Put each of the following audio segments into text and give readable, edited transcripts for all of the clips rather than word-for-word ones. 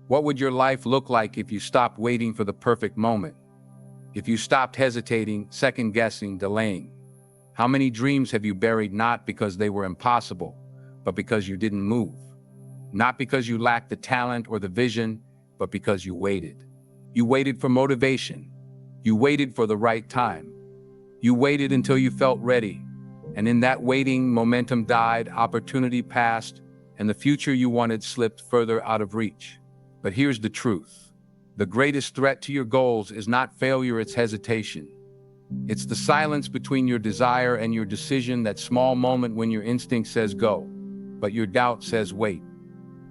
What would your life look like if you stopped waiting for the perfect moment? If you stopped hesitating, second-guessing, delaying? How many dreams have you buried not because they were impossible, but because you didn't move? Not because you lacked the talent or the vision, but because you waited. You waited for motivation. You waited for the right time. You waited until you felt ready. And in that waiting, momentum died, opportunity passed, and the future you wanted slipped further out of reach. But here's the truth. The greatest threat to your goals is not failure, it's hesitation. It's the silence between your desire and your decision, that small moment when your instinct says go, but your doubt says wait.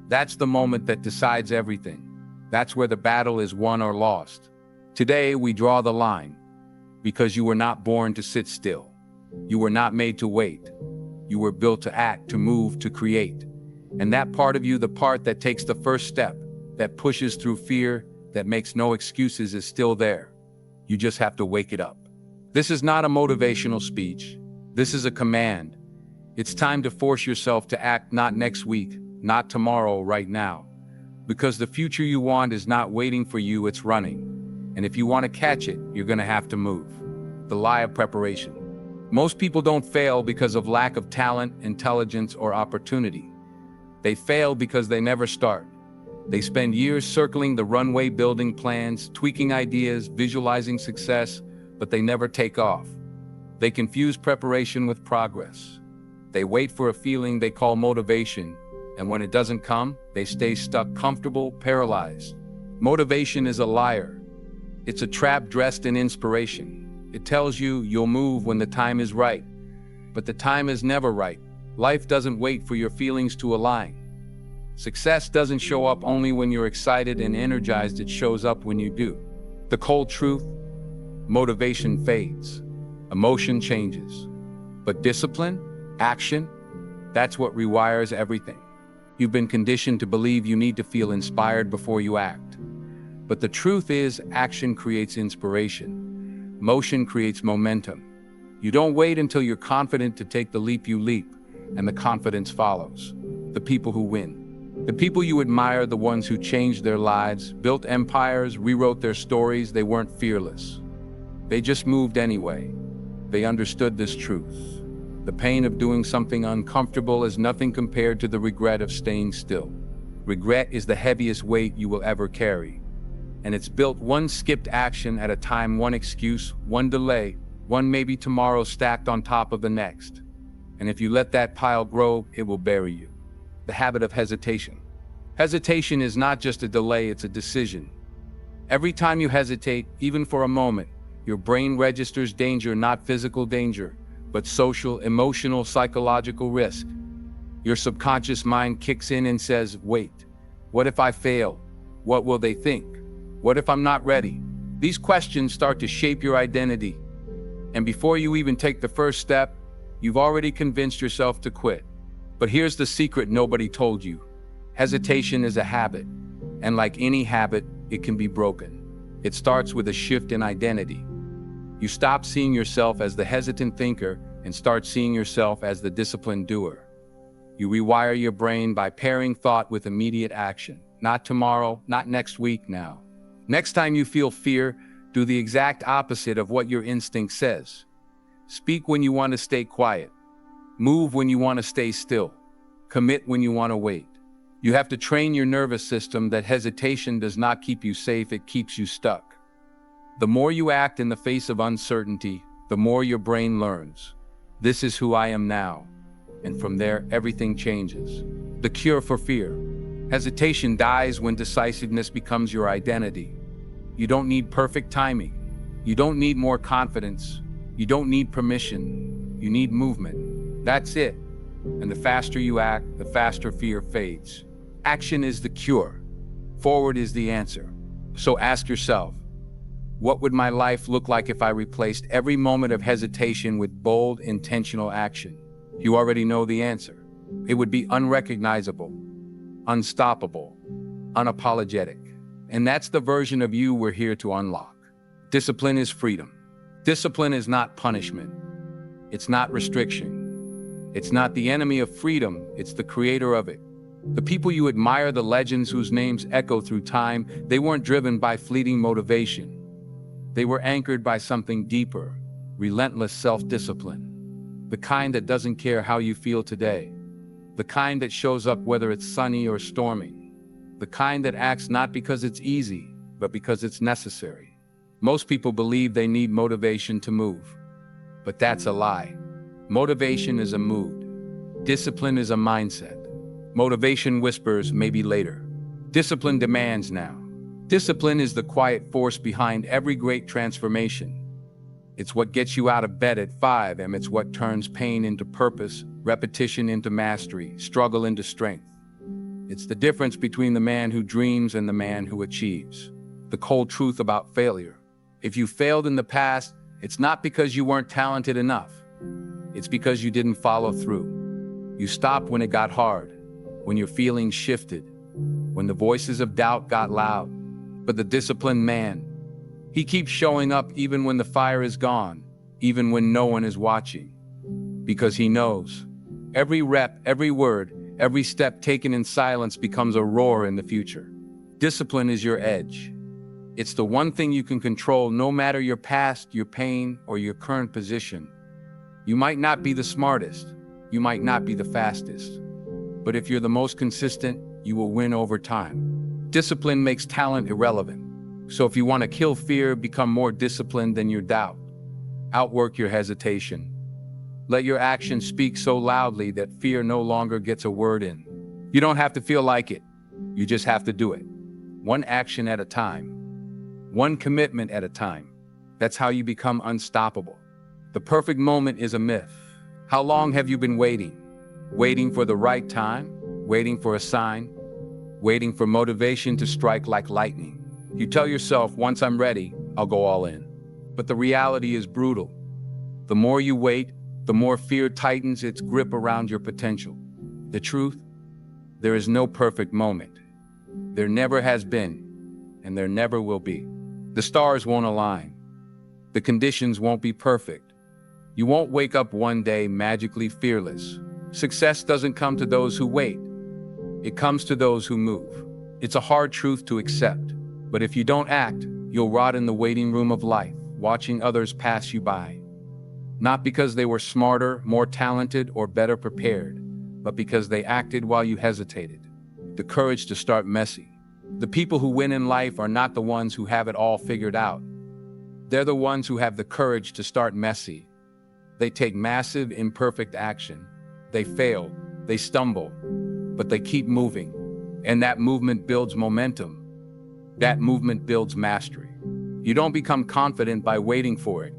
That's the moment that decides everything. That's where the battle is won or lost. Today, we draw the line, because you were not born to sit still. You were not made to wait. You were built to act, to move, to create. And that part of you, the part that takes the first step, that pushes through fear, that makes no excuses, is still there. You just have to wake it up. This is not a motivational speech. This is a command. It's time to force yourself to act, not next week, not tomorrow, right now. Because the future you want is not waiting for you, it's running. And if you want to catch it, you're going to have to move. The lie of preparation. Most people don't fail because of lack of talent, intelligence, or opportunity. They fail because they never start. They spend years circling the runway, building plans, tweaking ideas, visualizing success, but they never take off. They confuse preparation with progress. They wait for a feeling they call motivation, and when it doesn't come, they stay stuck, comfortable, paralyzed. Motivation is a liar. It's a trap dressed in inspiration. It tells you you'll move when the time is right, but the time is never right. Life doesn't wait for your feelings to align. Success doesn't show up only when you're excited and energized, it shows up when you do. The cold truth: motivation fades, emotion changes. But discipline, action, that's what rewires everything. You've been conditioned to believe you need to feel inspired before you act. But the truth is, action creates inspiration. Motion creates momentum. You don't wait until you're confident to take the leap, you leap, and the confidence follows. The people who win. The people you admire, the ones who changed their lives, built empires, rewrote their stories, they weren't fearless. They just moved anyway. They understood this truth. The pain of doing something uncomfortable is nothing compared to the regret of staying still. Regret is the heaviest weight you will ever carry. And it's built one skipped action at a time, one excuse, one delay, one maybe tomorrow stacked on top of the next. And if you let that pile grow, it will bury you. The habit of hesitation. Hesitation is not just a delay, it's a decision. Every time you hesitate, even for a moment, your brain registers danger, not physical danger, but social, emotional, psychological risk. Your subconscious mind kicks in and says, wait, what if I fail? What will they think? What if I'm not ready? These questions start to shape your identity. And before you even take the first step, you've already convinced yourself to quit. But here's the secret nobody told you. Hesitation is a habit, and like any habit, it can be broken. It starts with a shift in identity. You stop seeing yourself as the hesitant thinker and start seeing yourself as the disciplined doer. You rewire your brain by pairing thought with immediate action. Not tomorrow, not next week, now. Next time you feel fear, do the exact opposite of what your instinct says. Speak when you want to stay quiet. Move when you want to stay still. Commit when you want to wait. You have to train your nervous system that hesitation does not keep you safe, it keeps you stuck. The more you act in the face of uncertainty, the more your brain learns. This is who I am now. And from there, everything changes. The cure for fear. Hesitation dies when decisiveness becomes your identity. You don't need perfect timing. You don't need more confidence. You don't need permission. You need movement. That's it. And the faster you act, the faster fear fades. Action is the cure. Forward is the answer. So ask yourself, what would my life look like if I replaced every moment of hesitation with bold, intentional action? You already know the answer. It would be unrecognizable, unstoppable, unapologetic. And that's the version of you we're here to unlock. Discipline is freedom. Discipline is not punishment. It's not restriction. It's not the enemy of freedom, it's the creator of it. The people you admire, the legends whose names echo through time, they weren't driven by fleeting motivation. They were anchored by something deeper, relentless self-discipline. The kind that doesn't care how you feel today. The kind that shows up whether it's sunny or stormy. The kind that acts not because it's easy, but because it's necessary. Most people believe they need motivation to move. But that's a lie. Motivation is a mood. Discipline is a mindset. Motivation whispers maybe later. Discipline demands now. Discipline is the quiet force behind every great transformation. It's what gets you out of bed at 5 a.m. It's what turns pain into purpose, repetition into mastery, struggle into strength. It's the difference between the man who dreams and the man who achieves. The cold truth about failure. If you failed in the past, it's not because you weren't talented enough. It's because you didn't follow through. You stopped when it got hard, when your feelings shifted, when the voices of doubt got loud. But the disciplined man, he keeps showing up even when the fire is gone, even when no one is watching. Because he knows, every rep, every word, every step taken in silence becomes a roar in the future. Discipline is your edge. It's the one thing you can control no matter your past, your pain, or your current position. You might not be the smartest, you might not be the fastest, but if you're the most consistent, you will win over time. Discipline makes talent irrelevant. So if you want to kill fear, become more disciplined than your doubt. Outwork your hesitation. Let your actions speak so loudly that fear no longer gets a word in. You don't have to feel like it. You just have to do it. One action at a time. One commitment at a time. That's how you become unstoppable. The perfect moment is a myth. How long have you been waiting? Waiting for the right time? Waiting for a sign? Waiting for motivation to strike like lightning? You tell yourself, once I'm ready, I'll go all in. But the reality is brutal. The more you wait, the more fear tightens its grip around your potential. The truth? There is no perfect moment. There never has been, and there never will be. The stars won't align. The conditions won't be perfect. You won't wake up one day magically fearless. Success doesn't come to those who wait. It comes to those who move. It's a hard truth to accept. But if you don't act, you'll rot in the waiting room of life, watching others pass you by. Not because they were smarter, more talented, or better prepared, but because they acted while you hesitated. The courage to start messy. The people who win in life are not the ones who have it all figured out. They're the ones who have the courage to start messy. They take massive, imperfect action. They fail, they stumble, but they keep moving. And that movement builds momentum. That movement builds mastery. You don't become confident by waiting for it.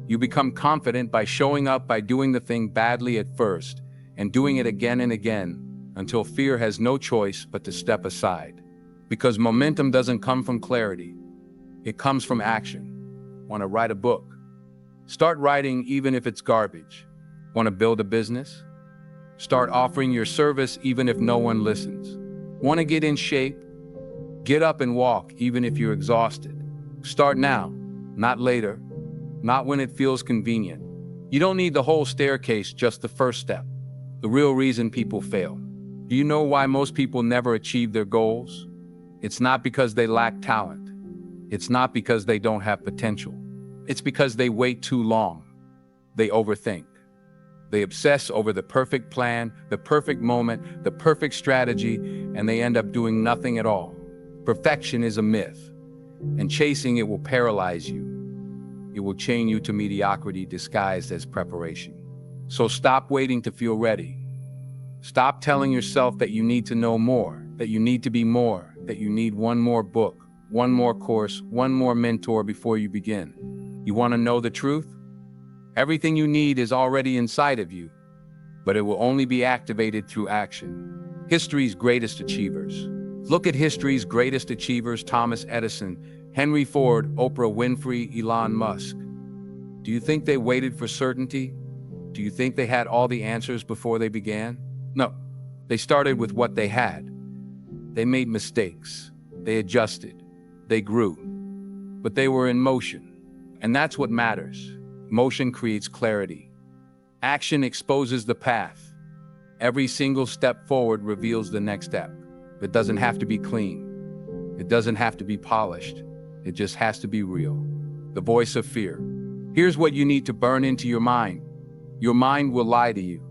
You become confident by showing up, by doing the thing badly at first, and doing it again and again, until fear has no choice but to step aside. Because momentum doesn't come from clarity. It comes from action. Want to write a book? Start writing even if it's garbage. Want to build a business? Start offering your service even if no one listens. Want to get in shape? Get up and walk even if you're exhausted. Start now, not later, not when it feels convenient. You don't need the whole staircase, just the first step. The real reason people fail. Do you know why most people never achieve their goals? It's not because they lack talent. It's not because they don't have potential. It's because they wait too long. They overthink. They obsess over the perfect plan, the perfect moment, the perfect strategy, and they end up doing nothing at all. Perfection is a myth, and chasing it will paralyze you. It will chain you to mediocrity disguised as preparation. So stop waiting to feel ready. Stop telling yourself that you need to know more, that you need to be more, that you need one more book, one more course, one more mentor before you begin. You want to know the truth? Everything you need is already inside of you, but it will only be activated through action. History's greatest achievers. Look at history's greatest achievers: Thomas Edison, Henry Ford, Oprah Winfrey, Elon Musk. Do you think they waited for certainty? Do you think they had all the answers before they began? No. They started with what they had. They made mistakes. They adjusted. They grew. But they were in motion. And that's what matters. Motion creates clarity. Action exposes the path. Every single step forward reveals the next step. It doesn't have to be clean. It doesn't have to be polished. It just has to be real. The voice of fear. Here's what you need to burn into your mind. Your mind will lie to you.